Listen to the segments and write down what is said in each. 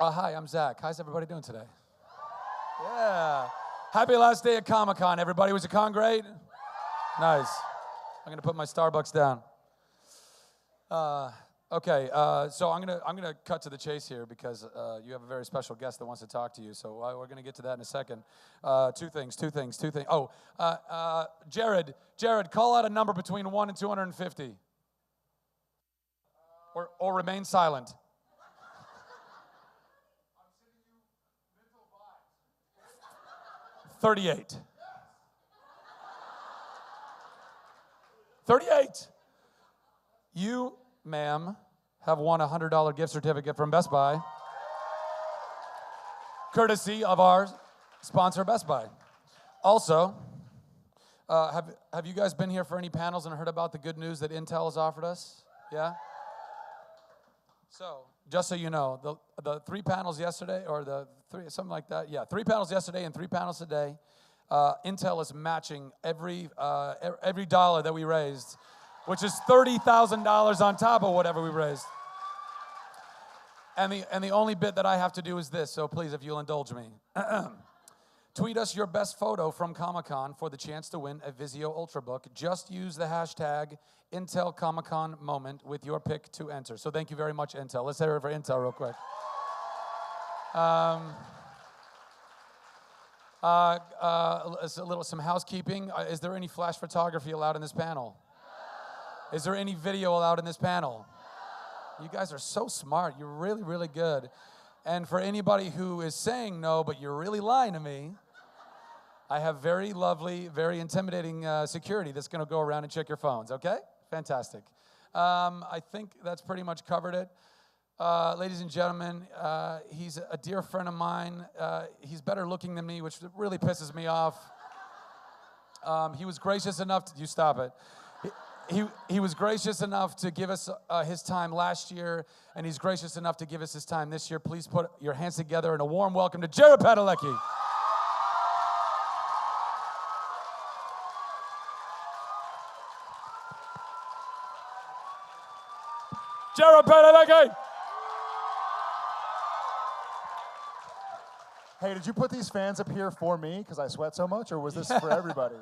Hi, I'm Zach. How's everybody doing today? Yeah. Happy last day at Comic-Con, everybody. Was the con great? Nice. I'm going to put my Starbucks down. Okay, so I'm gonna cut to the chase here because you have a very special guest that wants to talk to you. So we're gonna get to that in a second. Two things. Oh, Jared, call out a number between 1 and 250, or remain silent. I'm sending you mental vibes. 38. 38. You, ma'am, have won a $100 gift certificate from Best Buy, courtesy of our sponsor, Best Buy. Also, have you guys been here for any panels and heard about the good news that Intel has offered us? Yeah? So, just so you know, the 3 panels yesterday, or the 3, something like that. Yeah, 3 panels yesterday and 3 panels today. Intel is matching every dollar that we raised, which is $30,000 on top of whatever we raised. And the only bit that I have to do is this, so please, if you'll indulge me. Tweet us your best photo from Comic-Con for the chance to win a Vizio Ultrabook. Just use the hashtag Intel Comic-Con moment with your pick to enter. So thank you very much, Intel. Let's hear it for Intel real quick. Some housekeeping. Is there any flash photography allowed in this panel? Is there any video allowed in this panel? You guys are so smart. You're really, really good. And for anybody who is saying no, but you're really lying to me, I have very lovely, very intimidating security that's going to go around and check your phones, okay? Fantastic. I think that's pretty much covered it. Ladies and gentlemen, he's a dear friend of mine. He's better looking than me, which really pisses me off. He was gracious enough to... You stop it. He was gracious enough to give us his time last year, and he's gracious enough to give us his time this year. Please put your hands together in a warm welcome to Jared Padalecki. Jared Padalecki! Hey, did you put these fans up here for me because I sweat so much, or was this for everybody?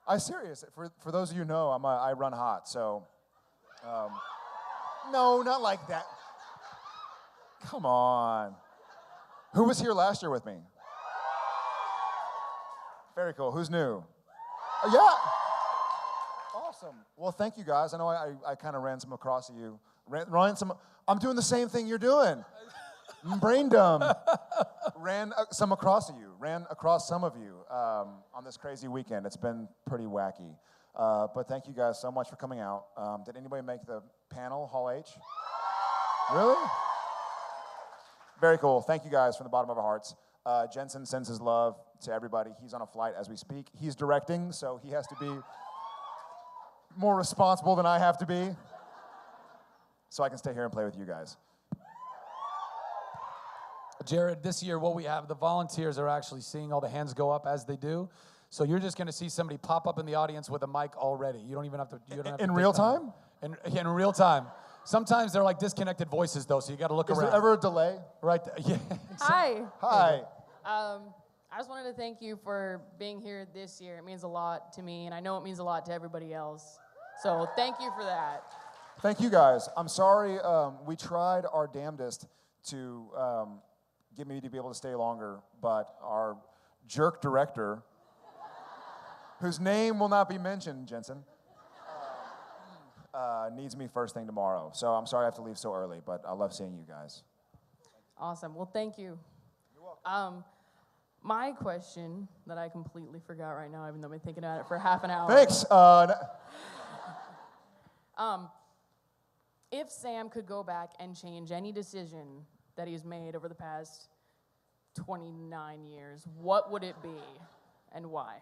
I'm serious. For those of you who know, I run hot, so... no, not like that. Come on. Who was here last year with me? Very cool. Who's new? Yeah. Awesome. Well, thank you, guys. I know I kind of ran some across to you. I'm doing the same thing you're doing. I'm brain dumb. Ran some across to you. Ran across some of you on this crazy weekend. It's been pretty wacky. But thank you guys so much for coming out. Did anybody make the panel, Hall H? Really? Very cool. Thank you guys from the bottom of our hearts. Jensen sends his love to everybody. He's on a flight as we speak. He's directing, so he has to be more responsible than I have to be, so I can stay here and play with you guys. Jared, this year what we have, the volunteers are actually seeing all the hands go up as they do. So you're just going to see somebody pop up in the audience with a mic already. You don't even have to. In real time? In real time. Sometimes they're like disconnected voices, though, so you got to look around. Is there ever a delay? Right. Yeah. Hi. Hi. I just wanted to thank you for being here this year. It means a lot to me, and I know it means a lot to everybody else. So thank you for that. Thank you, guys. I'm sorry. We tried our damnedest to get me to be able to stay longer, but our jerk director, whose name will not be mentioned, Jensen, needs me first thing tomorrow. So I'm sorry I have to leave so early, but I love seeing you guys. Awesome. Well, thank you. You're welcome. My question that I completely forgot right now, even though I've been thinking about it for half an hour. Thanks. If Sam could go back and change any decision that he's made over the past 29 years, what would it be and why?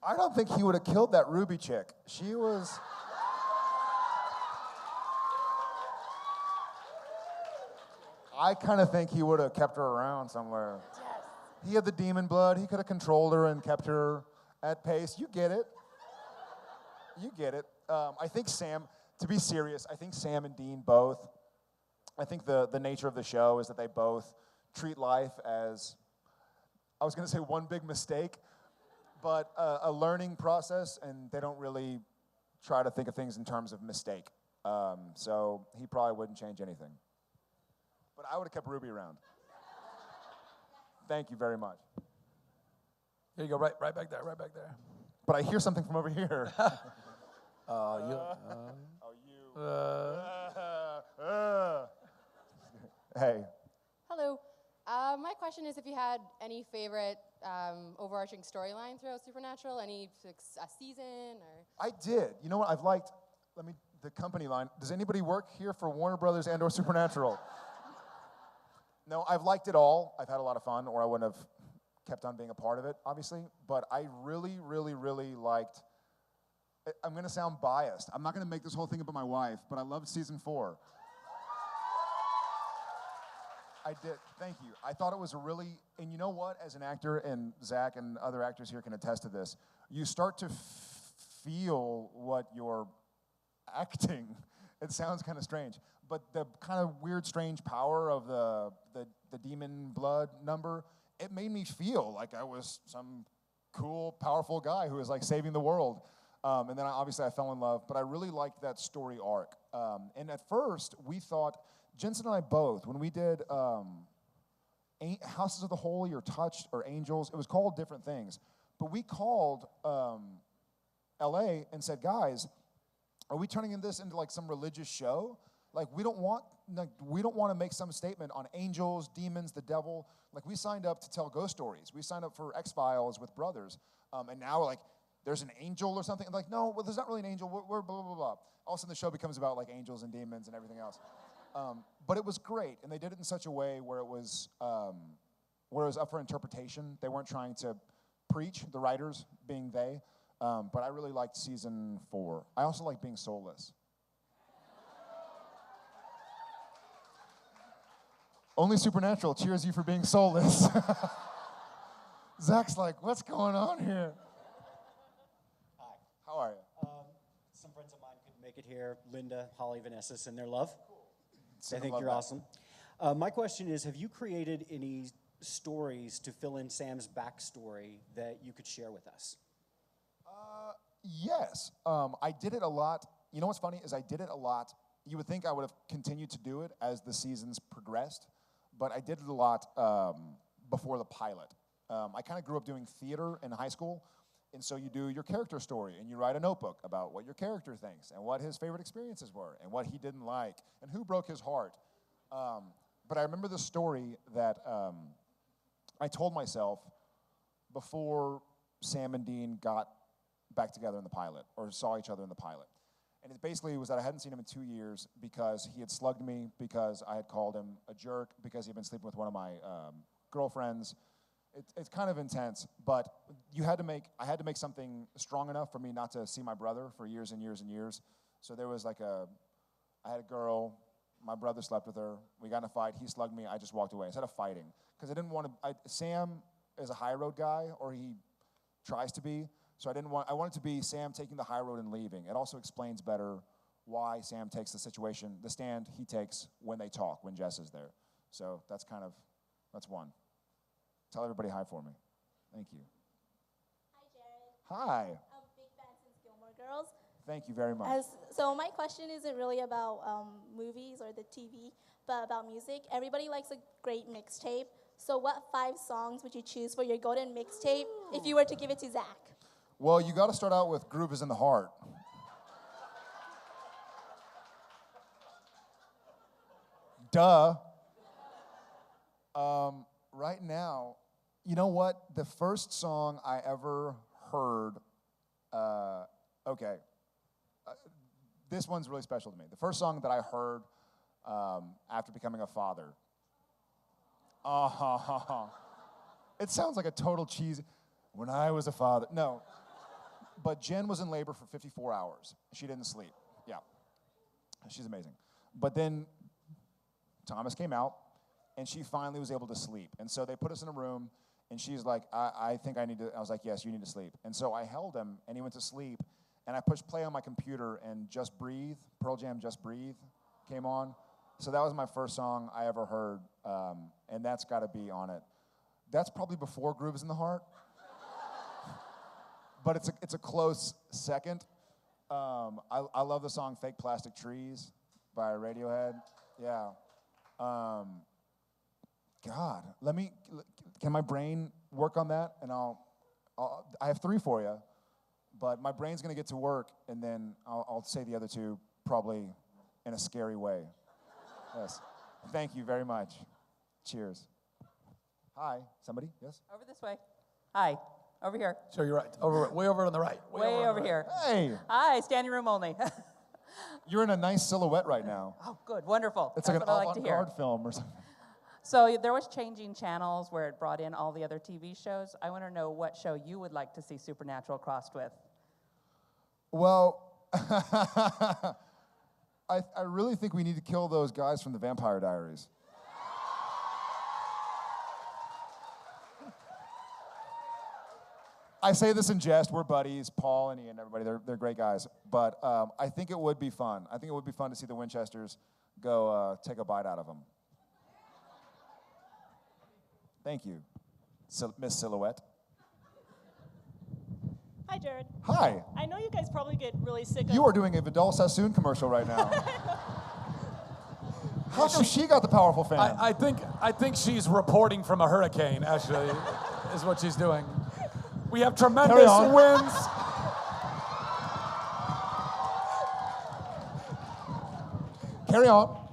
I don't think he would have killed that Ruby chick. She was... I kind of think he would have kept her around somewhere. Yes. He had the demon blood. He could have controlled her and kept her at pace. You get it. You get it. I think Sam, to be serious, I think Sam and Dean both, I think the nature of the show is that they both treat life as, I was going to say one big mistake, but a learning process, and they don't really try to think of things in terms of mistake. So he probably wouldn't change anything. But I would have kept Ruby around. Thank you very much. Here you go, right back there, right back there. But I hear something from over here. Hey. Hello. My question is if you had any favorite overarching storyline throughout Supernatural, any season or... I did. You know what? I've liked, the company line. Does anybody work here for Warner Brothers and or Supernatural? No, I've liked it all. I've had a lot of fun, or I wouldn't have kept on being a part of it, obviously. But I really, really, really liked, I'm going to sound biased. I'm not going to make this whole thing about my wife, but I loved season 4. I did. Thank you. I thought it was a really, and you know what? As an actor, and Zach and other actors here can attest to this, you start to feel what you're acting. It sounds kind of strange, but the kind of weird, strange power of the demon blood number, it made me feel like I was some cool, powerful guy who was like saving the world. And then obviously I fell in love, but I really liked that story arc. And at first we thought, Jensen and I both, when we did Houses of the Holy or Touched or Angels, it was called different things. But we called LA and said, guys, are we turning this into like some religious show? Like we don't want to make some statement on angels, demons, the devil. Like we signed up to tell ghost stories. We signed up for X-Files with brothers. And now we're like, there's an angel or something. I'm like, no, well, there's not really an angel. We're blah, blah, blah. All of a sudden the show becomes about like angels and demons and everything else. But it was great, and they did it in such a way where it was up for interpretation. They weren't trying to preach, the writers being they. But I really liked season 4. I also like being soulless. Only Supernatural cheers you for being soulless. Zach's like, what's going on here? Hi. How are you? Some friends of mine couldn't make it here. Linda, Holly, Vanessa send their love. Send I think love you're back. awesome. My question is, have you created any stories to fill in Sam's backstory that you could share with us? Yes. I did it a lot. You know what's funny is I did it a lot. You would think I would have continued to do it as the seasons progressed, but I did it a lot before the pilot. I kind of grew up doing theater in high school, and so you do your character story, and you write a notebook about what your character thinks, and what his favorite experiences were, and what he didn't like, and who broke his heart. But I remember the story that I told myself before Sam and Dean got back together in the pilot, or saw each other in the pilot. And it basically was that I hadn't seen him in 2 years because he had slugged me, because I had called him a jerk, because he had been sleeping with one of my girlfriends. It's kind of intense, but I had to make something strong enough for me not to see my brother for years and years and years. So there was I had a girl, my brother slept with her, we got in a fight, he slugged me, I just walked away instead of fighting. Because I didn't want to, Sam is a high road guy, or he tries to be, so I wanted to be Sam taking the high road and leaving. It also explains better why Sam takes the stand he takes when they talk, when Jess is there. So that's one. Tell everybody hi for me. Thank you. Hi, Jared. Hi. I'm a big fan since Gilmore Girls. Thank you very much. So my question isn't really about movies or the TV, but about music. Everybody likes a great mixtape. So what 5 songs would you choose for your golden mixtape if you were to give it to Zach? Well, you got to start out with Groove is in the Heart. Duh. Right now, you know what? The first song I ever heard, this one's really special to me. The first song that I heard after becoming a father. It sounds like a total cheese. When I was a father. No. But Jen was in labor for 54 hours. She didn't sleep. Yeah. She's amazing. But then Thomas came out, and she finally was able to sleep. And so they put us in a room, and she's like, I think I need to. I was like, yes, you need to sleep. And so I held him, and he went to sleep, and I pushed play on my computer, and Just Breathe, Pearl Jam Just Breathe, came on. So that was my first song I ever heard. And that's got to be on it. That's probably before Grooves in the Heart. But it's a close second. I love the song Fake Plastic Trees by Radiohead. Yeah. God, can my brain work on that? And I have 3 for you, but my brain's gonna get to work, and then I'll say the other 2 probably in a scary way. Yes. Thank you very much. Cheers. Hi, somebody? Yes? Over this way. Hi. Over here. So you're right. Way over on the right. Way over here. Hey, Hi, standing room only. you're in a nice silhouette right now. Oh, good. Wonderful. It's That's like an what I like to hear. avant-garde film or something. So there was changing channels where it brought in all the other TV shows. I want to know what show you would like to see Supernatural crossed with. Well, I really think we need to kill those guys from the Vampire Diaries. I say this in jest. We're buddies, Paul and Ian, everybody. They're great guys. But I think it would be fun. I think it would be fun to see the Winchesters go take a bite out of them. Thank you, Miss Silhouette. Hi, Jared. Hi. I know you guys probably get really sick of... You are doing a Vidal Sassoon commercial right now. How come she got the powerful fan? I think she's reporting from a hurricane, actually, is what she's doing. We have tremendous winds. Carry on.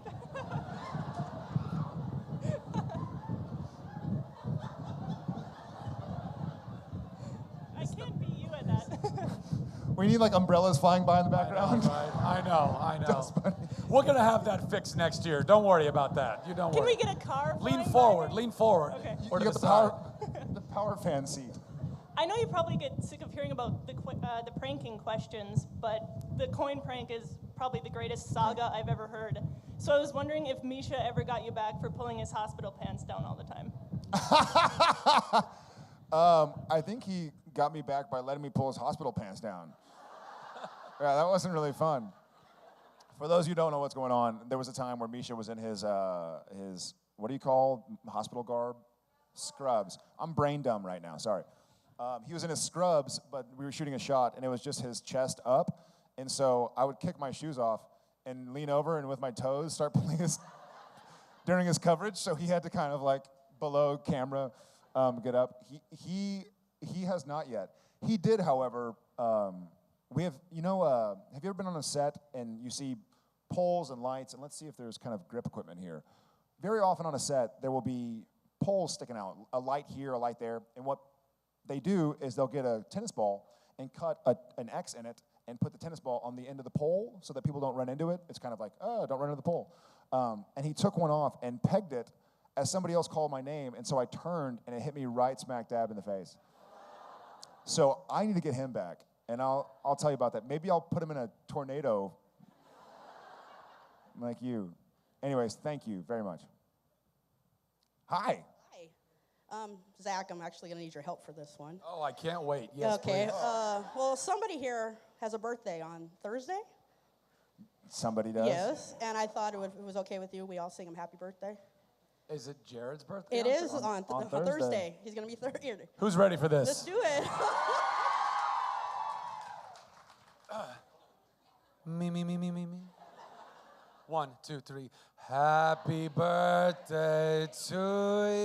I can't beat you at that. We need like umbrellas flying by in the background. I know. That's funny. We're gonna have that fixed next year. Don't worry about that. You don't Can worry. we get a car Lean flying forward. by? Lean forward. Okay. Or You to got the side. the power fan seat. I know you probably get sick of hearing about the pranking questions, but the coin prank is probably the greatest saga I've ever heard. So I was wondering if Misha ever got you back for pulling his hospital pants down all the time. I think he got me back by letting me pull his hospital pants down. Yeah, that wasn't really fun. For those of you who don't know what's going on, there was a time where Misha was in his what do you call hospital garb? Scrubs. I'm brain dumb right now, sorry. He was in his scrubs, but we were shooting a shot, and it was just his chest up. And so I would kick my shoes off and lean over and with my toes start pulling his, during his coverage. So he had to kind of like below camera get up. He has not yet. He did, however, we have, have you ever been on a set and you see poles and lights, and let's see if there's kind of grip equipment here. Very often on a set, there will be poles sticking out, a light here, a light there, and what they do is they'll get a tennis ball and cut an X in it and put the tennis ball on the end of the pole so that people don't run into it. It's kind of like, oh, don't run into the pole. And he took one off and pegged it as somebody else called my name, and so I turned and it hit me right smack dab in the face. So I need to get him back, and I'll tell you about that. Maybe I'll put him in a tornado like you. Anyways, thank you very much. Hi. Zach, I'm actually going to need your help for this one. Oh, I can't wait. Yes, okay. please. Well, somebody here has a birthday on Thursday. Somebody does? Yes, and I thought it was okay with you. We all sing him happy birthday. Is it Jared's birthday? It is on Thursday. Thursday. He's going to be 30. Who's ready for this? Let's do it. Me. 1, 2, 3. Happy birthday to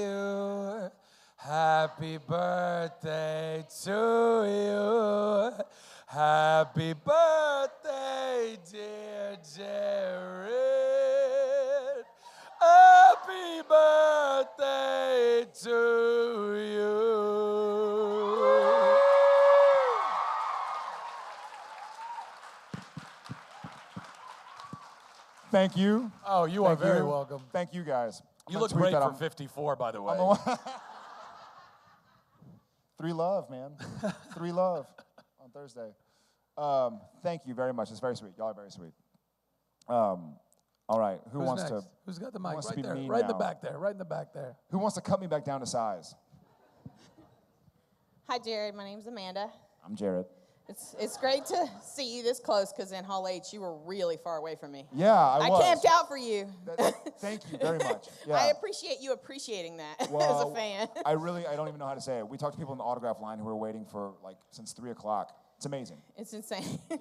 you. Happy birthday to you. Happy birthday, dear Jared. Happy birthday to you. Thank you. Oh, you are Thank very you. welcome. Thank you, guys. I'm You gonna look tweet great that. for 54, by the way. Three love, man. 3 love on Thursday. Thank you very much. It's very sweet. Y'all are very sweet. All right. Who wants next? to? Who's got the mic? wants to Right be there. mean Right in the now? back there. Right in the back there. Who wants to cut me back down to size? Hi, Jared. My name's Amanda. I'm Jared. It's great to see you this close, because in Hall H, you were really far away from me. Yeah, I was. camped out for you. Thank you very much. Yeah. I appreciate you appreciating that as a fan. I don't even know how to say it. We talked to people in the autograph line who were waiting for, like, since 3 o'clock. It's amazing. It's insane. Yeah.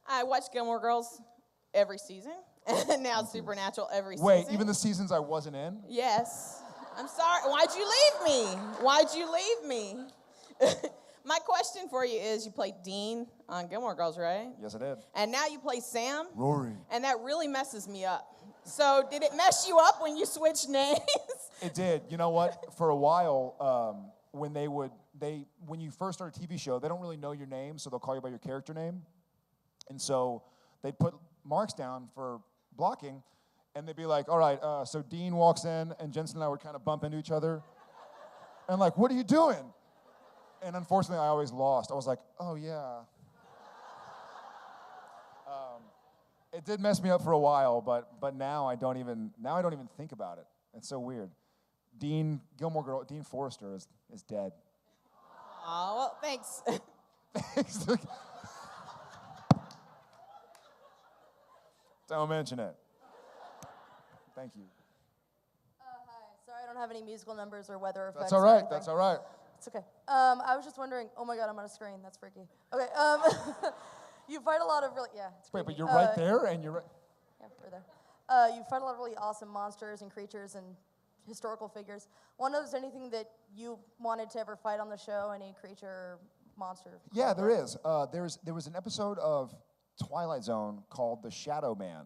I watch Gilmore Girls every season, and now Supernatural every season. Wait, even the seasons I wasn't in? Yes. I'm sorry. Why'd you leave me? Why'd you leave me? My question for you is, you played Dean on Gilmore Girls, right? Yes, I did. And now you play Sam. Rory. And that really messes me up. So did it mess you up when you switched names? It did. You know what? For a while, when you first start a TV show, they don't really know your name, so they'll call you by your character name. And so they'd put marks down for blocking, and they'd be like, all right, so Dean walks in, and Jensen and I would kind of bump into each other. And like, what are you doing? And unfortunately, I always lost. I was like, oh, yeah. It did mess me up for a while, but now I don't even think about it. It's so weird. Dean Forrester is dead. Oh, well, thanks. Don't mention it. Thank you. Hi. Sorry, I don't have any musical numbers or weather effects. That's all right. That's all right. It's okay. I was just wondering. Oh my God, I'm on a screen. That's freaky. Okay. You fight a lot of really. Yeah. It's Wait, creepy. but you're right there, and you're right. Yeah, we're there. You fight a lot of really awesome monsters and creatures and historical figures. Wonder if there's anything that you wanted to ever fight on the show? Any creature or monster? Yeah, there is. There was an episode of Twilight Zone called The Shadow Man,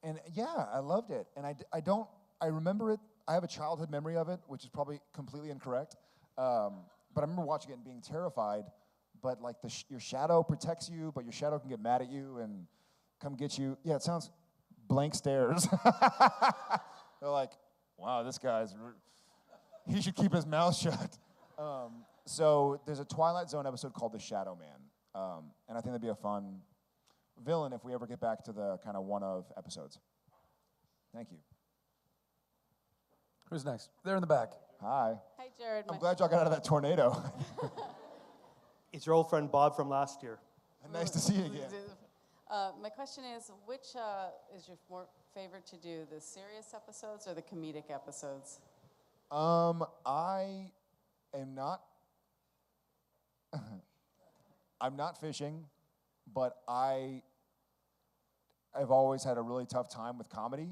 and yeah, I loved it. And I remember it. I have a childhood memory of it, which is probably completely incorrect. But I remember watching it and being terrified. But like your shadow protects you, but your shadow can get mad at you and come get you. Yeah, it sounds blank stares. They're like, wow, this guy's, he should keep his mouth shut. So there's a Twilight Zone episode called The Shadow Man. And I think that'd be a fun villain if we ever get back to the kind of one-of episodes. Thank you. Who's next? There in the back. Hi. Hi, Jared. I'm glad y'all got out of that tornado. It's your old friend Bob from last year. Nice to see you again. My question is, which is your more favorite to do, the serious episodes or the comedic episodes? I am not. I'm not fishing, but I've always had a really tough time with comedy.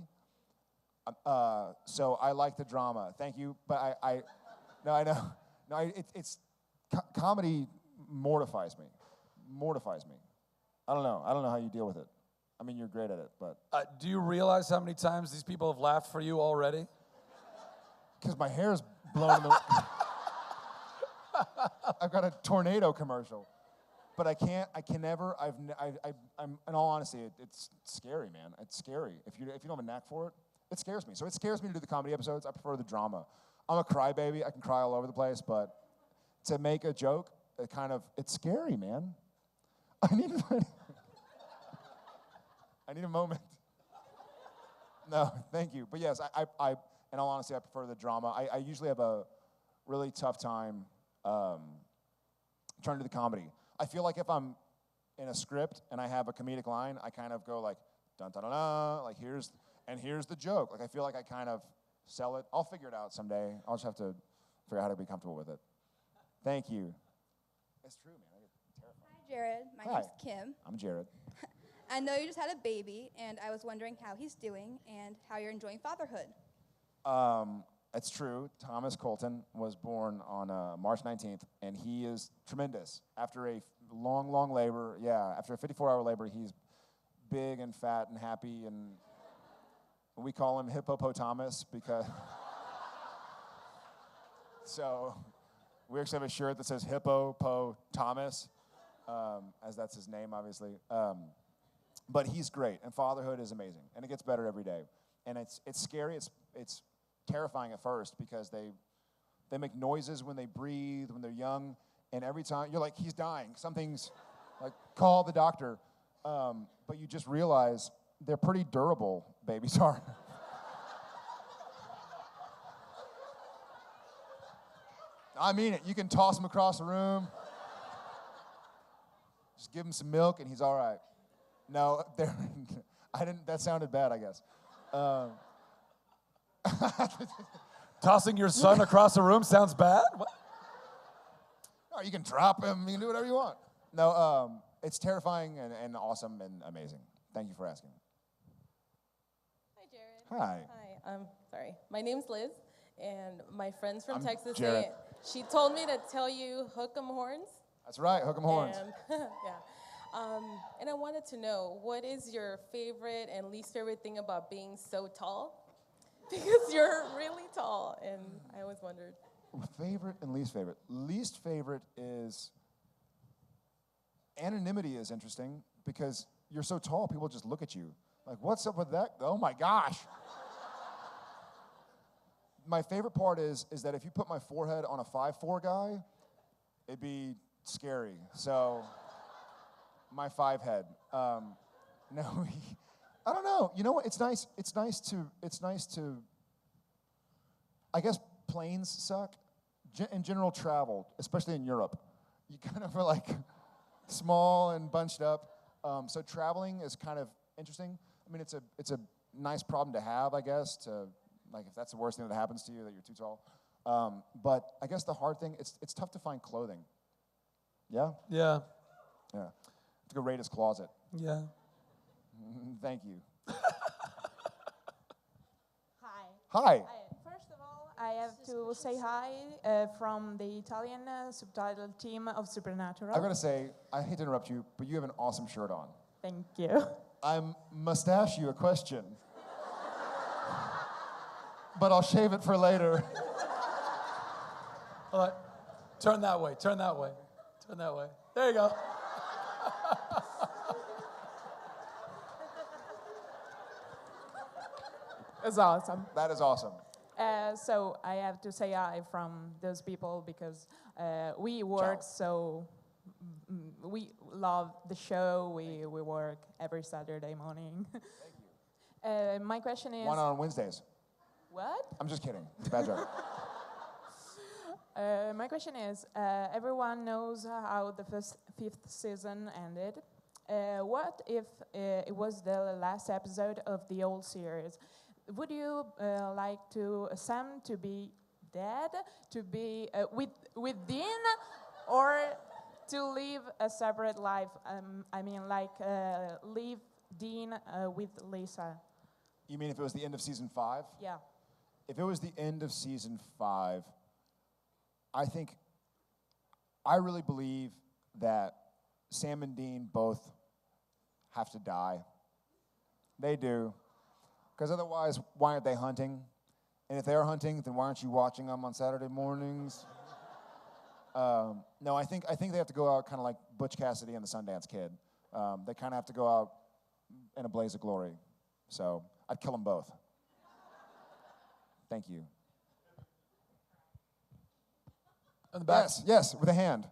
So I like the drama. Thank you, but I know. No, it's comedy mortifies me. I don't know how you deal with it. I mean, you're great at it, but. Do you realize how many times these people have laughed for you already? Because my hair's blown in the. I've got a tornado commercial, but I can never. I'm in all honesty, it's scary, man. It's scary if you don't have a knack for it. It scares me. So it scares me to do the comedy episodes. I prefer the drama. I'm a crybaby. I can cry all over the place, but to make a joke, it's scary, man. I need a moment. No, thank you. But yes, I in all honesty, I prefer the drama. I usually have a really tough time trying to do the comedy. I feel like if I'm in a script and I have a comedic line, I kind of go like, dun dun dun dun, like here's the joke. Like I feel like I kind of sell it. I'll figure it out someday. I'll just have to figure out how to be comfortable with it. Thank you. It's true, man. I get terrified. Hi, Jared. My Hi. name's Kim. I'm Jared. I know you just had a baby, and I was wondering how he's doing and how you're enjoying fatherhood. It's true. Thomas Colton was born on March 19th, and he is tremendous. After a long, long labor, after a 54-hour labor, he's big and fat and happy, and we call him Hippopotamus because... So we actually have a shirt that says Hippopotamus, as that's his name, obviously. But he's great, and fatherhood is amazing, and it gets better every day. And it's scary. It's terrifying at first because they make noises when they breathe, when they're young, and every time you're like, he's dying. Something's like, call the doctor. But you just realize they're pretty durable, babies are. I mean it. You can toss them across the room. give him some milk, and he's all right. No, I didn't. That sounded bad, I guess. Tossing your son across the room sounds bad? What? No, you can drop him. You can do whatever you want. No, it's terrifying and awesome and amazing. Thank you for asking. Hi, Jared. Hi. Hi. Sorry. My name's Liz, and my friends from I'm Texas Jared. say she told me to tell you hook 'em horns. That's right. Hook 'em horns. And, yeah. And I wanted to know, what is your favorite and least favorite thing about being so tall? Because you're really tall, and I always wondered. Favorite and least favorite. Least favorite is anonymity is interesting because you're so tall, people just look at you. Like, what's up with that? Oh my gosh. My favorite part is that if you put my forehead on a 5'4" guy, it'd be scary. So, my 5 head. No, I don't know. You know what? It's nice to. I guess planes suck. In general, travel, especially in Europe, you kind of are like small and bunched up. So traveling is kind of interesting. I mean, it's a nice problem to have, I guess. To like, if that's the worst thing that happens to you, that you're too tall. But I guess the hard thing, it's tough to find clothing. Yeah. Yeah. Yeah. To go raid his closet. Yeah. Thank you. Hi. Hi. First of all, I have to say hi from the Italian subtitled team of Supernatural. I've got to say, I hate to interrupt you, but you have an awesome shirt on. Thank you. I must ask you a question. But I'll shave it for later. All right. Turn that way. Turn that way. Turn that way. There you go. It's awesome. That is awesome. So I have to say hi from those people because we work we love the show. We work every Saturday morning. Thank you. My question is... One on Wednesdays. What? I'm just kidding. It's a bad joke. My question is, everyone knows how the fifth season ended. What if it was the last episode of the old series? Would you like Sam to be dead, to be with Dean, or to live a separate life? Leave Dean with Lisa. You mean if it was the end of season 5? Yeah. If it was the end of season 5, I really believe that Sam and Dean both have to die. They do. Because otherwise, why aren't they hunting? And if they're hunting, then why aren't you watching them on Saturday mornings? No, I think they have to go out kind of like Butch Cassidy and the Sundance Kid. They kind of have to go out in a blaze of glory. So I'd kill them both. Thank you. In the back. Yes, with a hand.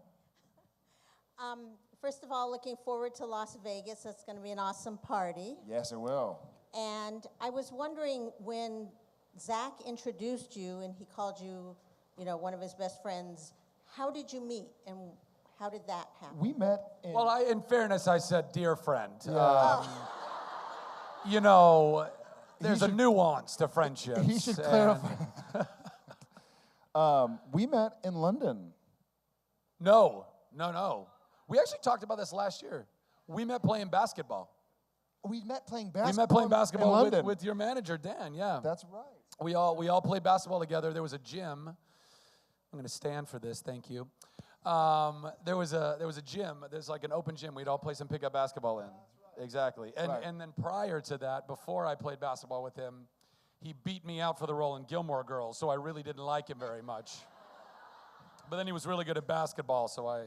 First of all, looking forward to Las Vegas. That's going to be an awesome party. Yes, it will. And I was wondering, when Zach introduced you and he called you, one of his best friends, how did you meet and how did that happen? We met Well, in fairness, I said dear friend. Yeah. There's a nuance to friendships. He should clarify. We met in London. No. We actually talked about this last year. We met playing basketball. We met playing basketball. We met playing basketball in London. with your manager, Dan. Yeah. That's right. We all played basketball together. There was a gym. I'm going to stand for this. Thank you. There was a gym. There's like an open gym. We'd all play some pickup basketball in. Right. Exactly. And then prior to that, before I played basketball with him, he beat me out for the role in Gilmore Girls, so I really didn't like him very much. But then he was really good at basketball, so I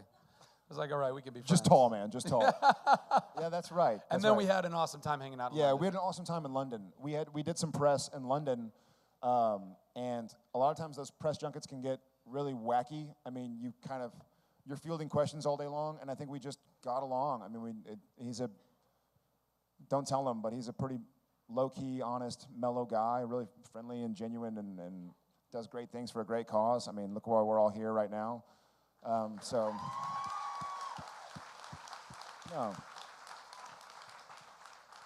was like, all right, we can be friends. Just tall, man. Just tall. Yeah, that's right. And then we had an awesome time hanging out in London. We had an awesome time in London. We did some press in London, and a lot of times those press junkets can get really wacky. I mean, you're fielding questions all day long, and I think we just got along. I mean, don't tell him, but he's a pretty low-key, honest, mellow guy, really friendly and genuine, and does great things for a great cause. I mean, look why we're all here right now. No.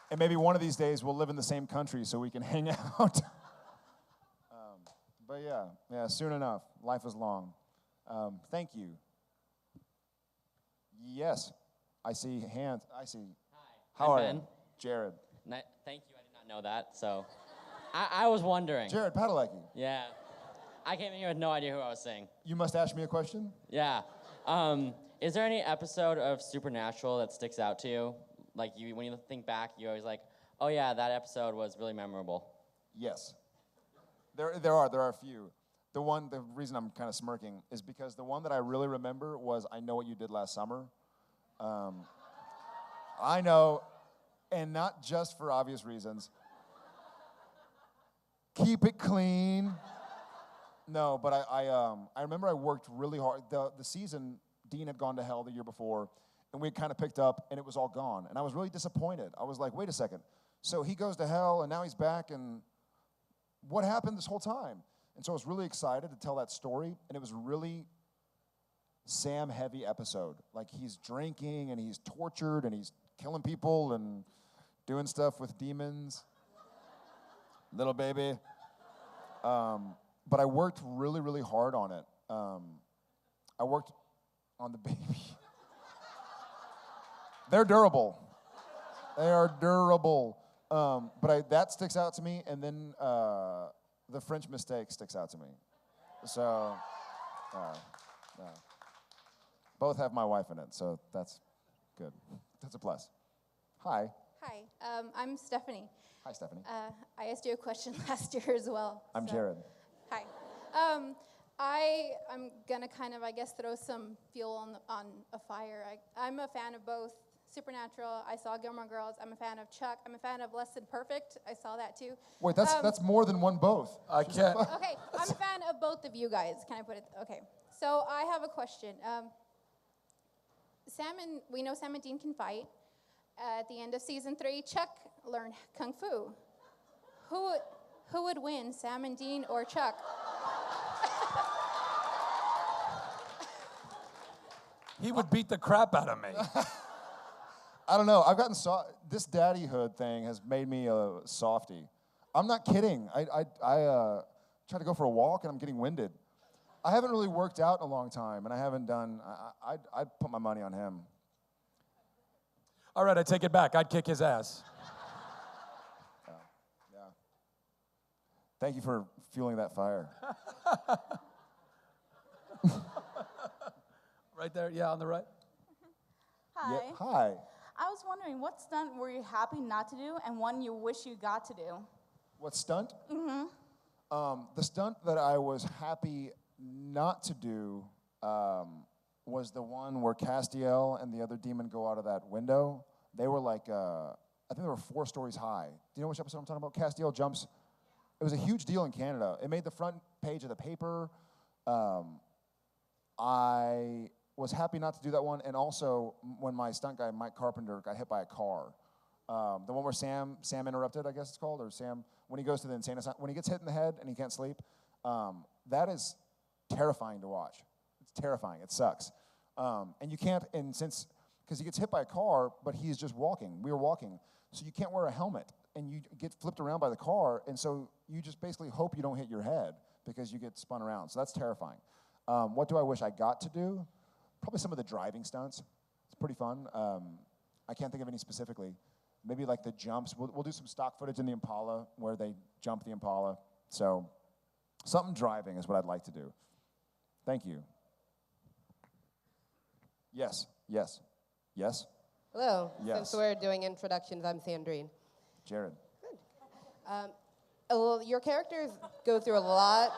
And maybe one of these days we'll live in the same country so we can hang out. But yeah, soon enough. Life is long. Thank you. Yes, I see hands. I see. Hi, How I'm are Ben. you? Jared. Thank you. I did not know that. So, I was wondering. Jared Padalecki. Yeah. I came in here with no idea who I was saying. You must ask me a question? Yeah. Is there any episode of Supernatural that sticks out to you? Like when you think back, you're always like, oh yeah, that episode was really memorable. Yes. There are a few. The reason I'm kind of smirking is because the one that I really remember was I Know What You Did Last Summer. I know, and not just for obvious reasons. Keep it clean. No, but I remember I worked really hard. The season, Dean had gone to hell the year before, and we kind of picked up, and it was all gone. And I was really disappointed. I was like, wait a second. So he goes to hell, and now he's back, and what happened this whole time? And so I was really excited to tell that story, and it was a really Sam-heavy episode. Like, he's drinking, and he's tortured, and he's killing people, and doing stuff with demons. Little baby. But I worked really, really hard on it. I worked on the baby. They're durable. They are durable. But that sticks out to me, and then the French mistake sticks out to me. So, both have my wife in it, so that's good. That's a plus. Hi. Hi, I'm Stephanie. Hi, Stephanie. I asked you a question last year as well. I'm Jared. Hi. I'm gonna kind of, I guess, throw some fuel on a fire. I'm a fan of both Supernatural. I saw Gilmore Girls. I'm a fan of Chuck. I'm a fan of Less Than Perfect. I saw that too. Wait, that's more than one both. I can't. Okay, I'm a fan of both of you guys. Can I put it? Okay. So I have a question. We know Sam and Dean can fight. At the end of season 3, Chuck learned Kung Fu. Who would win, Sam and Dean or Chuck? He would beat the crap out of me. I don't know. I've gotten this daddyhood thing has made me a softie. I'm not kidding. I try to go for a walk and I'm getting winded. I haven't really worked out in a long time, and I haven't done. I'd put my money on him. All right, I take it back. I'd kick his ass. Yeah. Thank you for fueling that fire. Right there, yeah, on the right. Hi. Yeah, hi. I was wondering, what stunt were you happy not to do and one you wish you got to do? What stunt? Mm-hmm. The stunt that I was happy not to do was the one where Castiel and the other demon go out of that window. They were like, I think they were 4 stories high. Do you know which episode I'm talking about? Castiel jumps. It was a huge deal in Canada. It made the front page of the paper. I was happy not to do that one, and also when my stunt guy, Mike Carpenter, got hit by a car. The one where Sam interrupted, I guess it's called, or Sam, when he goes to the insane asylum, when he gets hit in the head and he can't sleep, that is terrifying to watch. It's terrifying. It sucks. And you can't, because he gets hit by a car, but he's just walking. We were walking. So you can't wear a helmet, and you get flipped around by the car, and so you just basically hope you don't hit your head because you get spun around. So that's terrifying. What do I wish I got to do? Probably some of the driving stunts. It's pretty fun. I can't think of any specifically. Maybe like the jumps. We'll do some stock footage in the Impala where they jump the Impala. So something driving is what I'd like to do. Thank you. Yes. Hello. Yes. Since we're doing introductions, I'm Sandrine. Jared. Well, your characters go through a lot.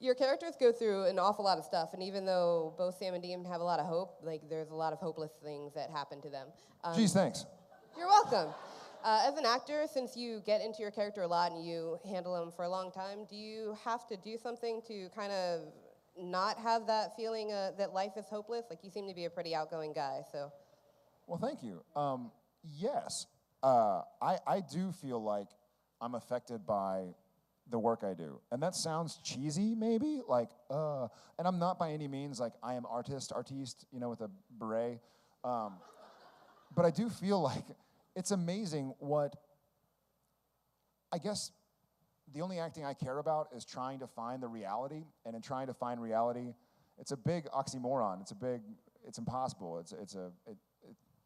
Your characters go through an awful lot of stuff, and even though both Sam and Dean have a lot of hope, like there's a lot of hopeless things that happen to them. Geez, thanks. You're welcome. As an actor, since you get into your character a lot and you handle them for a long time, do you have to do something to kind of not have that feeling that life is hopeless? Like, you seem to be a pretty outgoing guy, so. Well, thank you. Yes. I do feel like I'm affected by the work I do. And that sounds cheesy, maybe, like, and I'm not by any means like I am artiste, with a beret. But I do feel like it's amazing what, I guess, the only acting I care about is trying to find the reality, and in trying to find reality, it's a big oxymoron. It's impossible.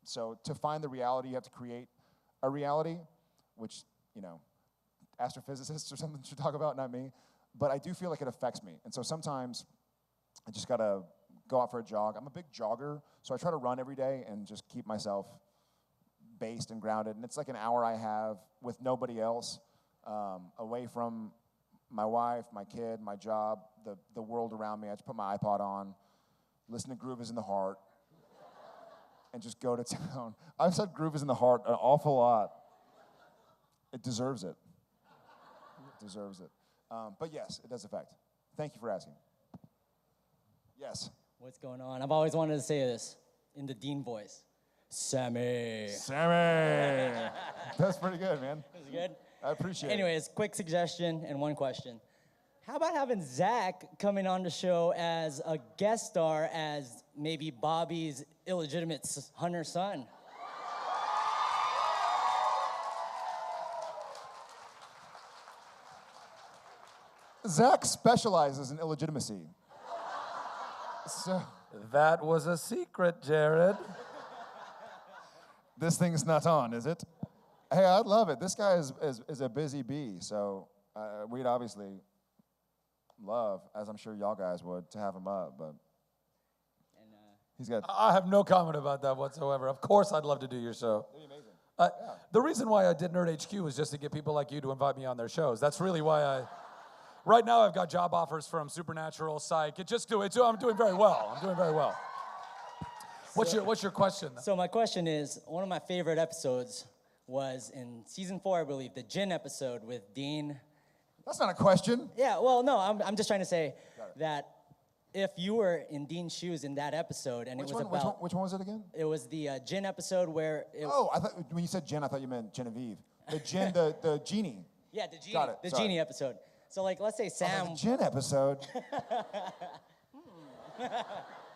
So to find the reality, you have to create a reality, which, astrophysicists or something should talk about, not me. But I do feel like it affects me. And so sometimes I just gotta go out for a jog. I'm a big jogger, so I try to run every day and just keep myself based and grounded. And it's like an hour I have with nobody else, away from my wife, my kid, my job, the world around me. I just put my iPod on, listen to Groove is in the Heart, and just go to town. I've said Groove is in the Heart an awful lot. It deserves it. It deserves it. But yes, it does affect. Thank you for asking. Yes. What's going on? I've always wanted to say this in the Dean voice. Sammy. Sammy. That's pretty good, man. That's good? I appreciate it. Anyways, quick suggestion and one question. How about having Zach coming on the show as a guest star as maybe Bobby's illegitimate hunter son? Zach specializes in illegitimacy. So that was a secret, Jared. This thing's not on, is it? Hey, I'd love it. This guy is a busy bee, so we'd obviously love, as I'm sure y'all guys would, to have him up, but he's got... I have no comment about that whatsoever. Of course I'd love to do your show. That'd be amazing. The reason why I did Nerd HQ was just to get people like you to invite me on their shows. That's really why I... Right now I've got job offers from Supernatural, Psych. I'm doing very well. I'm doing very well. What's your question? So my question is, one of my favorite episodes was in season 4, I believe, the gin episode with Dean. That's not a question. Yeah, well, no, I'm just trying to say that if you were in Dean's shoes in that episode, and Which one was it again? It was the gin episode where... I thought when you said gin, I thought you meant Genevieve. The gin, the genie. Yeah, the genie. Got it. The Sorry. genie episode. So, like, let's say Sam... the gin episode.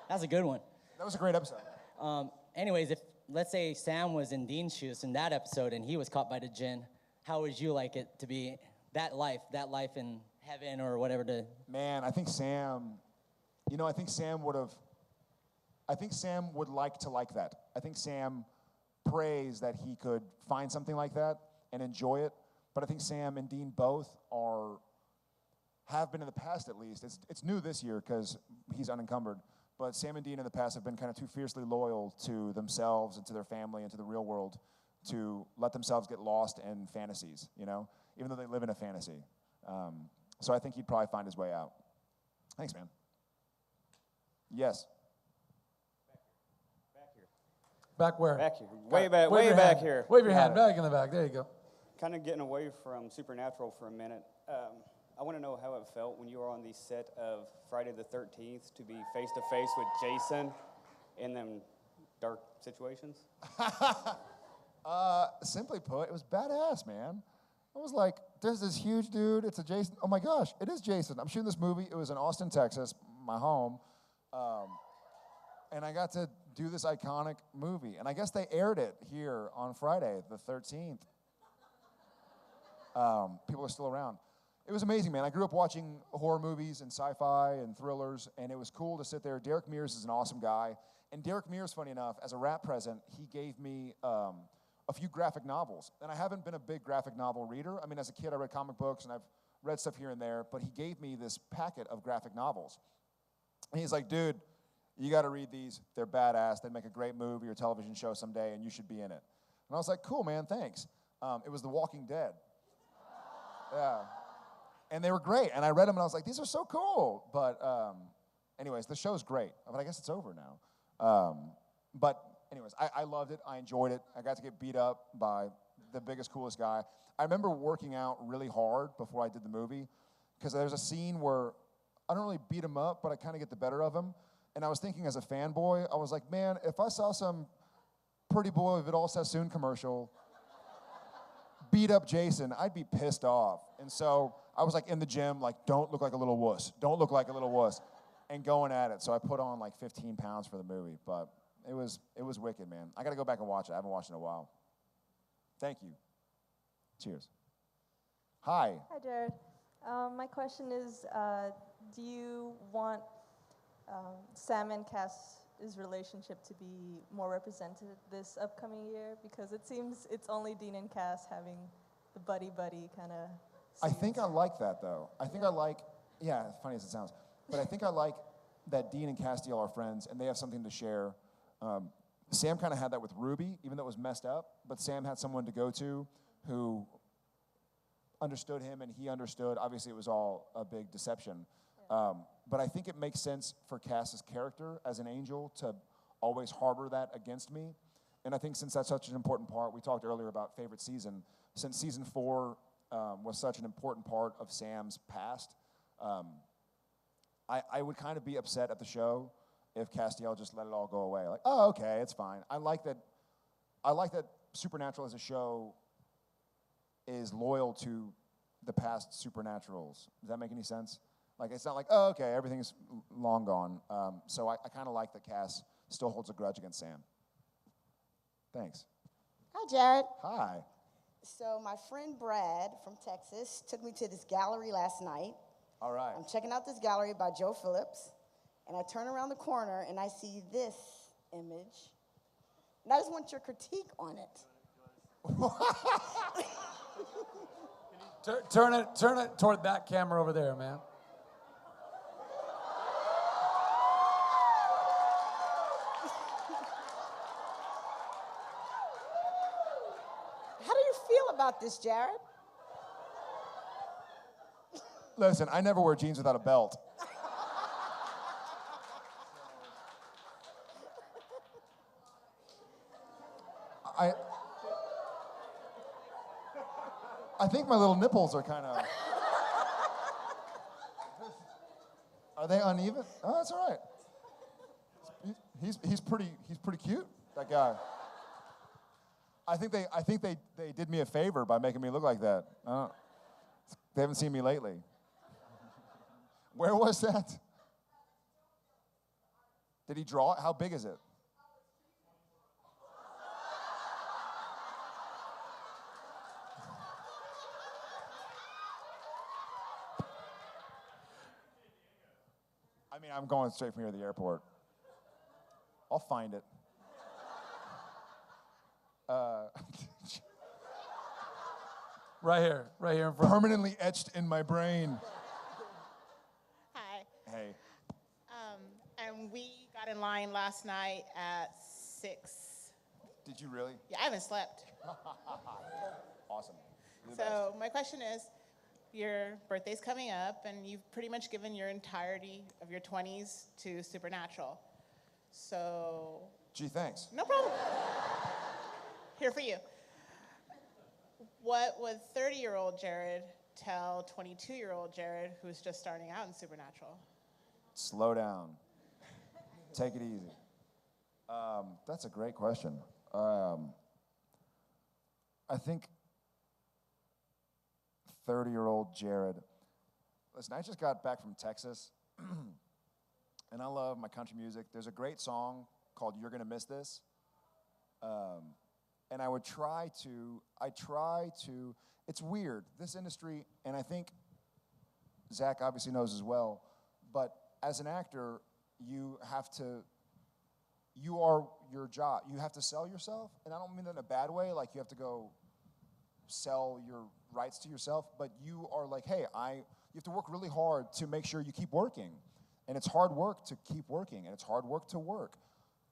That's a good one. That was a great episode. Anyways, if let's say Sam was in Dean's shoes in that episode and he was caught by the djinn, how would you like it to be that life in heaven or whatever? Man, I think Sam would like to like that. I think Sam prays that he could find something like that and enjoy it. But I think Sam and Dean both have been in the past at least. It's new this year because he's unencumbered. But Sam and Dean in the past have been kind of too fiercely loyal to themselves and to their family and to the real world to let themselves get lost in fantasies, even though they live in a fantasy. So I think he'd probably find his way out. Thanks, man. Yes. Back where? Back here. Way back here. Wave your hand. Back in the back. There you go. Kind of getting away from Supernatural for a minute. I want to know how it felt when you were on the set of Friday the 13th to be face-to-face with Jason in them dark situations. Simply put, it was badass, man. I was like, there's this huge dude. It's a Jason. Oh, my gosh, it is Jason. I'm shooting this movie. It was in Austin, Texas, my home. And I got to do this iconic movie. And I guess they aired it here on Friday the 13th. People are still around. It was amazing, man. I grew up watching horror movies and sci-fi and thrillers, and it was cool to sit there. Derek Mears is an awesome guy. And Derek Mears, funny enough, as a rap present, he gave me a few graphic novels. And I haven't been a big graphic novel reader. I mean, as a kid, I read comic books, and I've read stuff here and there. But he gave me this packet of graphic novels. And he's like, dude, you got to read these. They're badass. They'd make a great movie or television show someday, and you should be in it. And I was like, cool, man, thanks. It was The Walking Dead. Yeah. And they were great. And I read them, and I was like, these are so cool. But anyways, the show's great. But I guess it's over now. But anyways, I loved it. I enjoyed it. I got to get beat up by the biggest, coolest guy. I remember working out really hard before I did the movie because there's a scene where I don't really beat him up, but I kind of get the better of him. And I was thinking as a fanboy, I was like, man, if I saw some Pretty Boy Vidal Sassoon commercial beat up Jason, I'd be pissed off. And so I was like in the gym, like, don't look like a little wuss. Don't look like a little wuss. And going at it. So I put on like 15 pounds for the movie. But it was wicked, man. I got to go back and watch it. I haven't watched it in a while. Thank you. Cheers. Hi. Hi, Jared. My question is, do you want Sam and Cass's relationship to be more represented this upcoming year? Because it seems it's only Dean and Cass having the buddy-buddy kind of. I think I like that, though. I think I like, yeah, funny as it sounds, but I think I like that Dean and Castiel are friends, and they have something to share. Sam kind of had that with Ruby, even though it was messed up, but Sam had someone to go to who understood him, and he understood. Obviously, it was all a big deception. But I think it makes sense for Cass's character as an angel to always harbor that against me. And I think since that's such an important part, we talked earlier about favorite season, since season 4 was such an important part of Sam's past, I would kind of be upset at the show if Castiel just let it all go away. Like, oh, okay, it's fine. I like that Supernatural as a show is loyal to the past Supernaturals. Does that make any sense? Like, it's not like, oh, okay, everything's long gone. So I kind of like that Cass still holds a grudge against Sam. Thanks. Hi, Jared. Hi. So my friend Brad from Texas took me to this gallery last night. All right. I'm checking out this gallery by Joe Phillips, and I turn around the corner, and I see this image. And I just want your critique on it. Turn it toward that camera over there, man. How do you feel about this, Jared? Listen, I never wear jeans without a belt. I think my little nipples are kind of. Are they uneven? Oh, that's all right. He's pretty cute, that guy. I think they did me a favor by making me look like that. They haven't seen me lately. Where was that? Did he draw it? How big is it? I mean, I'm going straight from here to the airport. I'll find it. Right here in front. Permanently etched in my brain. Hi. Hey. And we got in line last night at 6. Did you really? Yeah, I haven't slept. Awesome. So my question is, your birthday's coming up, and you've pretty much given your entirety of your 20s to Supernatural. So... Gee, thanks. No problem. Here for you. What would 30-year-old Jared tell 22-year-old Jared who's just starting out in Supernatural? Slow down. Take it easy. That's a great question. I think 30-year-old Jared. Listen, I just got back from Texas, and I love my country music. There's a great song called "You're Gonna Miss This," and I try to. It's weird, this industry, and I think Zach obviously knows as well. But as an actor, you are your job. You have to sell yourself, and I don't mean that in a bad way. Like you have to go sell your rights to yourself, but you are like, hey, you have to work really hard to make sure you keep working. And it's hard work to keep working, and it's hard work to work.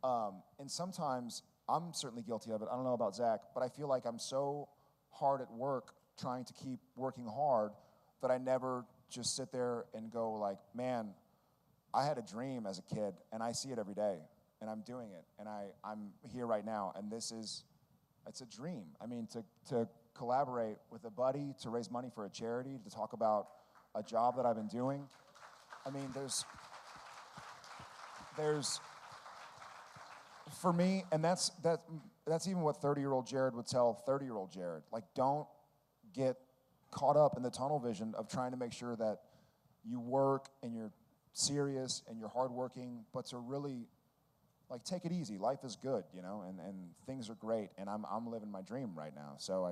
And sometimes, I'm certainly guilty of it, I don't know about Zach, but I feel like I'm so hard at work trying to keep working hard that I never just sit there and go like, man, I had a dream as a kid, and I see it every day, and I'm doing it, and I'm here right now, and it's a dream. I mean, to collaborate with a buddy, to raise money for a charity, to talk about a job that I've been doing. I mean, there's for me, and that's even what 30-year-old Jared would tell 30-year-old Jared. Like, don't get caught up in the tunnel vision of trying to make sure that you work and you're serious and you're hardworking, but to really like take it easy. Life is good, you know, and things are great, and I'm living my dream right now. So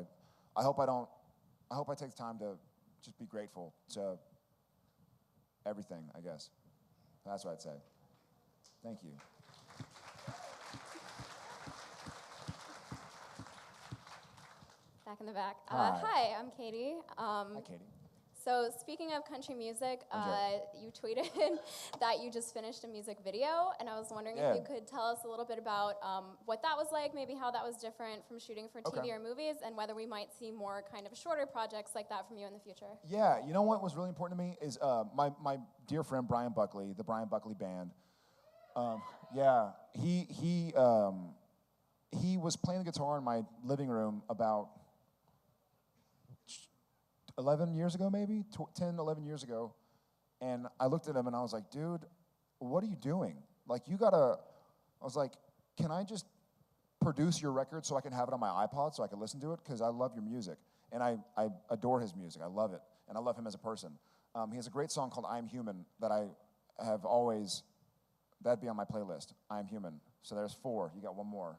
I hope I take the time to just be grateful to everything, I guess. That's what I'd say. Thank you. Back in the back. Hi. Hi, I'm Katie. Hi, Katie. So speaking of country music, you tweeted that you just finished a music video, and I was wondering if you could tell us a little bit about what that was like, maybe how that was different from shooting for TV or movies, and whether we might see more kind of shorter projects like that from you in the future. Yeah, you know what was really important to me is my dear friend Brian Buckley, the Brian Buckley Band. He was playing the guitar in my living room about 11 years ago, maybe 10, 11 years ago, and I looked at him and I was like, dude, what are you doing? Like, I was like, can I just produce your record so I can have it on my iPod so I can listen to it? Because I love your music, and I adore his music. I love it, and I love him as a person. He has a great song called I'm Human that I have always, that'd be on my playlist, I'm Human. So there's 4, you got 1 more.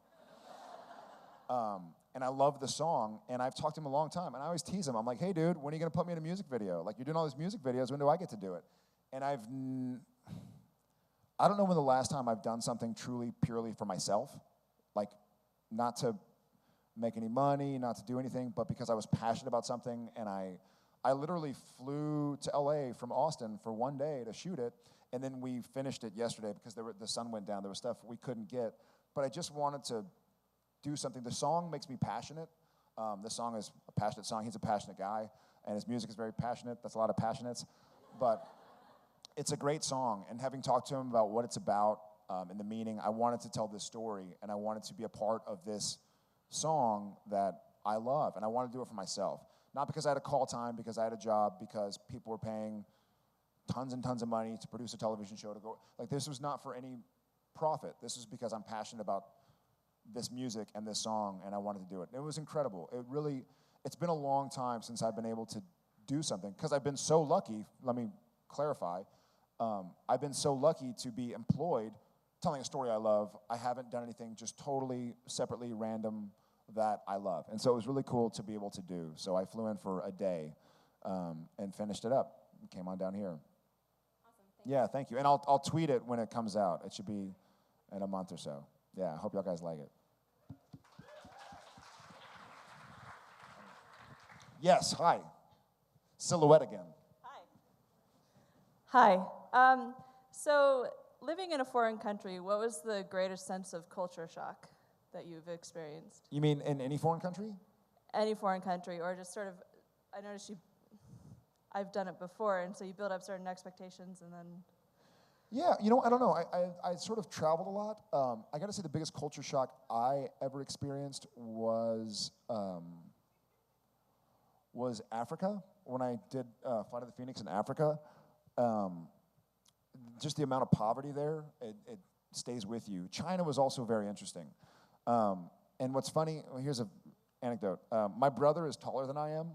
And I love the song, and I've talked to him a long time, and I always tease him. I'm like, hey, dude, when are you going to put me in a music video? Like, you're doing all these music videos, when do I get to do it? And I don't know when the last time I've done something truly, purely for myself, like not to make any money, not to do anything, but because I was passionate about something, and I literally flew to LA from Austin for 1 day to shoot it, and then we finished it yesterday because the sun went down. There was stuff we couldn't get, but I just wanted to do something. The song makes me passionate. The song is a passionate song. He's a passionate guy, and his music is very passionate. That's a lot of passionates. But it's a great song, and having talked to him about what it's about and the meaning, I wanted to tell this story, and I wanted to be a part of this song that I love, and I wanted to do it for myself. Not because I had a call time, because I had a job, because people were paying tons and tons of money to produce a television show to go. Like, this was not for any profit. This was because I'm passionate about this music and this song, and I wanted to do it. It was incredible. It's been a long time since I've been able to do something, because I've been so lucky, let me clarify, I've been so lucky to be employed telling a story I love. I haven't done anything just totally separately random that I love. And so it was really cool to be able to do. So I flew in for a day and finished it up. Came on down here. Awesome. Thank you. And I'll tweet it when it comes out. It should be in a month or so. Yeah, I hope y'all guys like it. Yes, hi. Silhouette again. Hi. So living in a foreign country, what was the greatest sense of culture shock that you've experienced? You mean in any foreign country? Any foreign country, or just sort of, I noticed I've done it before, and so you build up certain expectations and then... Yeah, you know, I don't know. I sort of traveled a lot. I got to say the biggest culture shock I ever experienced was Africa. When I did Flight of the Phoenix in Africa, just the amount of poverty there, it stays with you. China was also very interesting. And what's funny, well, here's an anecdote. My brother is taller than I am.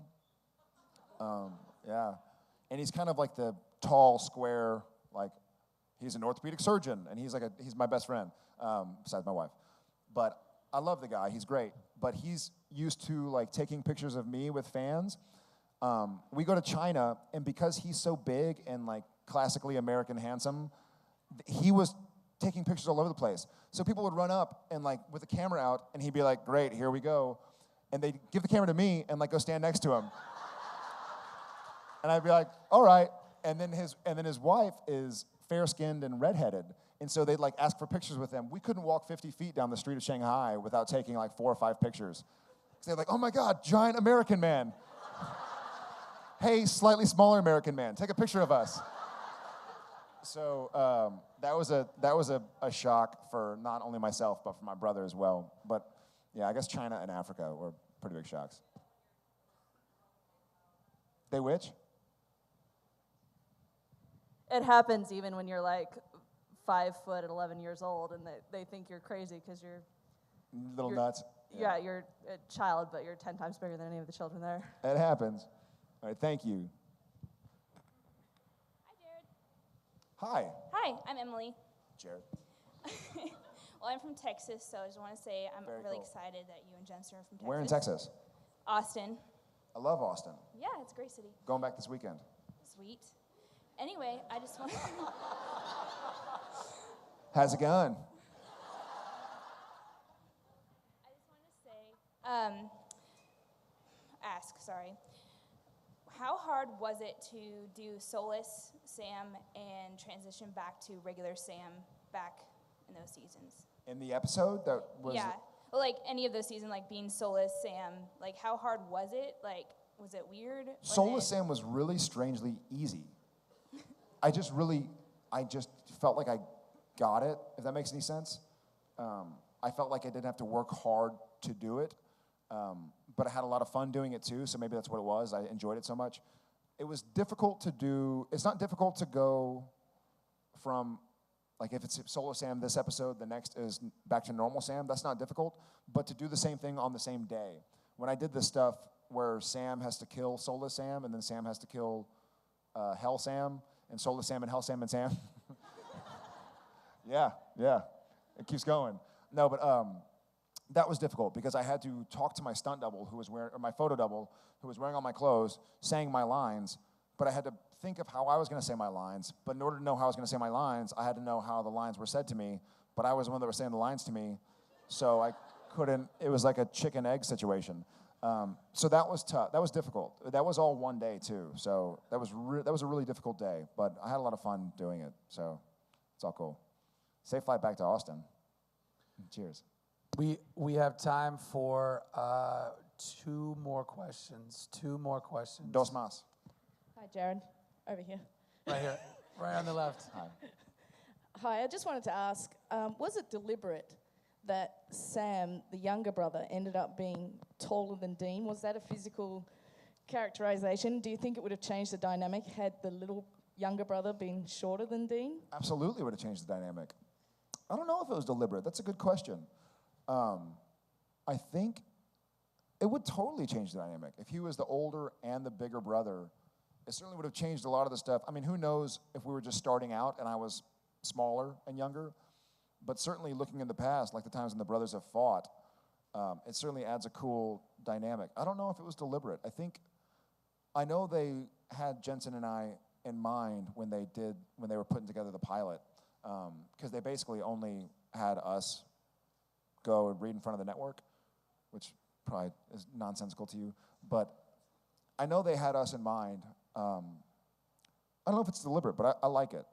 And he's kind of like the tall, square, like, he's an orthopedic surgeon, and he's my best friend, besides my wife. But I love the guy, he's great. But he's used to like taking pictures of me with fans. We go to China, and because he's so big and like classically American handsome, he was taking pictures all over the place. So people would run up and like with the camera out, and he'd be like, great, here we go. And they'd give the camera to me and like go stand next to him. And I'd be like, all right. And then his wife is fair-skinned and redheaded, and so they'd like ask for pictures with him. We couldn't walk 50 feet down the street of Shanghai without taking like 4 or 5 pictures. They're like, oh my God, giant American man. Hey, slightly smaller American man, take a picture of us. So that was a shock for not only myself, but for my brother as well. But yeah, I guess China and Africa were pretty big shocks. They which? It happens even when you're like 5 foot at 11 years old, and they think you're crazy because you're nuts. Yeah, you're a child, but you're 10 times bigger than any of the children there. It happens. All right, thank you. Hi, Hi, I'm Emily. Jared. Well, I'm from Texas, so I just want to say I'm Very really cool. excited that you and Jensen are from Texas. Where in Texas? Austin. I love Austin. Yeah, it's a great city. Going back this weekend. Sweet. Anyway, I just want How's it going? sorry. How hard was it to do Soulless Sam and transition back to regular Sam back in those seasons? In the episode that was... Yeah, well, like any of those seasons, like being Soulless Sam, like how hard was it? Like, was it weird? Soulless Sam was really strangely easy. I just felt like I got it, if that makes any sense. I felt like I didn't have to work hard to do it, but I had a lot of fun doing it too, so maybe that's what it was. I enjoyed it so much. It was difficult to do. It's not difficult to go from, like if it's Solo Sam this episode, the next is back to normal Sam. That's not difficult, but to do the same thing on the same day. When I did this stuff where Sam has to kill Soulless Sam, and then Sam has to kill Hell Sam, and Soulless Sam and Hell Sam and Sam. Yeah, it keeps going. No, but that was difficult because I had to talk to my stunt double who was wearing, or my photo double who was wearing all my clothes, saying my lines, but I had to think of how I was going to say my lines. But in order to know how I was going to say my lines, I had to know how the lines were said to me, but I was the one that was saying the lines to me, so I couldn't, it was like a chicken egg situation. So that was tough. That was difficult. That was all one day too. So that was a really difficult day, but I had a lot of fun doing it. So it's all cool. Safe flight back to Austin. Cheers. We have time for two more questions. Dos más. Hi, Jared. Over here. Right here. Right on the left. Hi. Hi, I just wanted to ask, was it deliberate that Sam, the younger brother, ended up being taller than Dean? Was that a physical characterization? Do you think it would have changed the dynamic had the little younger brother been shorter than Dean? Absolutely would have changed the dynamic. I don't know if it was deliberate. That's a good question. I think it would totally change the dynamic. If he was the older and the bigger brother, it certainly would have changed a lot of the stuff. I mean, who knows if we were just starting out and I was smaller and younger, but certainly looking in the past, like the times when the brothers have fought, it certainly adds a cool dynamic. I don't know if it was deliberate. I know they had Jensen and I in mind when they were putting together the pilot, because they basically only had us go and read in front of the network, which probably is nonsensical to you, but I know they had us in mind. I don't know if it's deliberate, but I like it.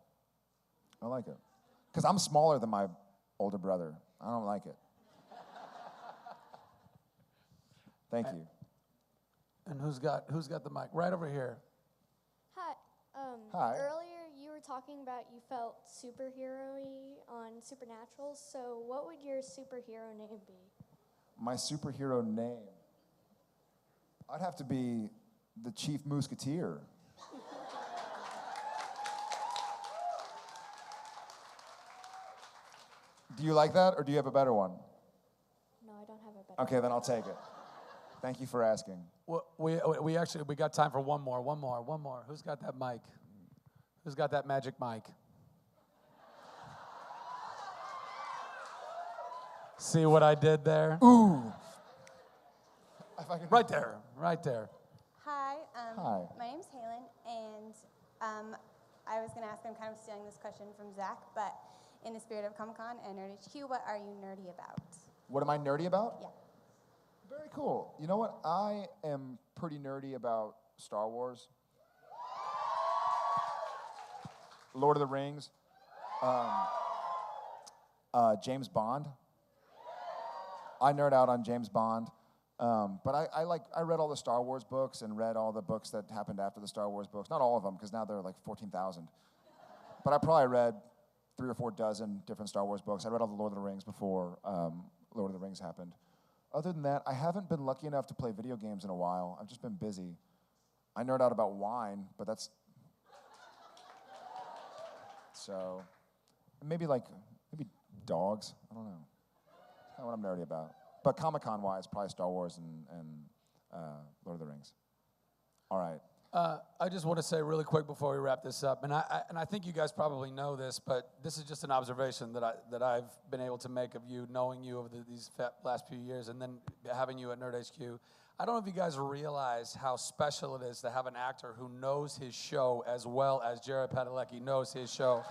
I like it. Because I'm smaller than my older brother. I don't like it. Thank you. And who's got the mic? Right over here. Hi. Hi. Earlier you were talking about you felt superhero-y on Supernatural, so what would your superhero name be? My superhero name? I'd have to be the Chief Musketeer. Do you like that, or do you have a better one? No, I don't have a better Okay, then I'll take it. Thank you for asking. Well, we got time for one more. Who's got that mic? Who's got that magic mic? See what I did there? Ooh. Right there. Hi. Hi. My name's Halen, and I was going to ask, I'm kind of stealing this question from Zach, but in the spirit of Comic-Con and Nerd HQ, what are you nerdy about? What am I nerdy about? Yeah. Very cool. You know what? I am pretty nerdy about Star Wars, Lord of the Rings, James Bond. I nerd out on James Bond. But I read all the Star Wars books and read all the books that happened after the Star Wars books. Not all of them, because now there are like 14,000. But I probably read 3 or 4 dozen different Star Wars books. I read all the Lord of the Rings before Lord of the Rings happened. Other than that, I haven't been lucky enough to play video games in a while. I've just been busy. I nerd out about wine, but that's... So, maybe dogs. I don't know. That's not what I'm nerdy about. But Comic-Con wise, probably Star Wars and Lord of the Rings. All right. I just want to say really quick before we wrap this up, and I think you guys probably know this, but this is just an observation that I've been able to make of you, knowing you over these last few years, and then having you at Nerd HQ. I don't know if you guys realize how special it is to have an actor who knows his show as well as Jared Padalecki knows his show.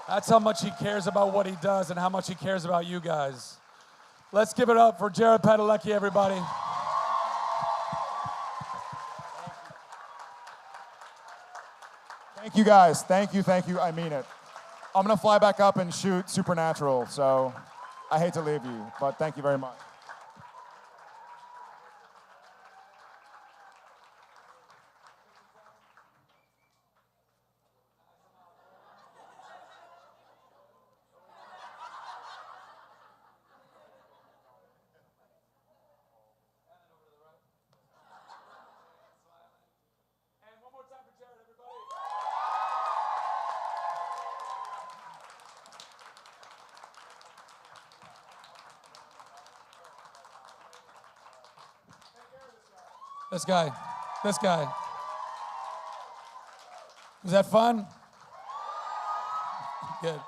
That's how much he cares about what he does and how much he cares about you guys. Let's give it up for Jared Padalecki, everybody. Thank you, guys. Thank you. I mean it. I'm going to fly back up and shoot Supernatural, so I hate to leave you, but thank you very much. This guy. Was that fun? Good.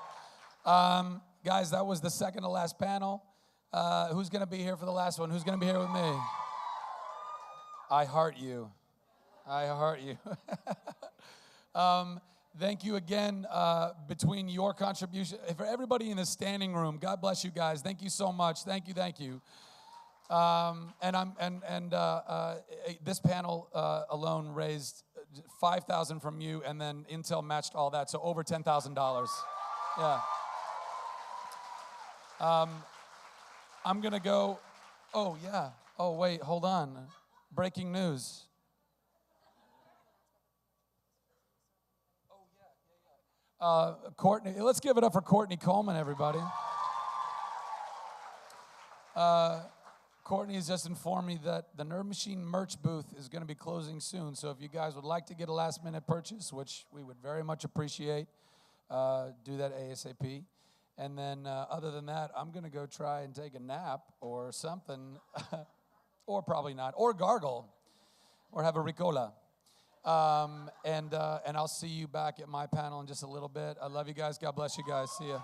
Guys, that was the second to last panel. Who's going to be here for the last one? Who's going to be here with me? I heart you. Thank you again between your contribution. For everybody in the standing room, God bless you guys. Thank you so much. Thank you. This panel alone raised $5,000 from you, and then Intel matched all that, so over $10,000. Yeah. I'm gonna go. Oh yeah. Oh wait, hold on. Breaking news. Courtney, let's give it up for Courtney Coleman, everybody. Courtney has just informed me that the Nerd Machine merch booth is going to be closing soon. So if you guys would like to get a last-minute purchase, which we would very much appreciate, do that ASAP. And then other than that, I'm going to go try and take a nap or something, or probably not, or gargle, or have a Ricola. And I'll see you back at my panel in just a little bit. I love you guys. God bless you guys. See ya.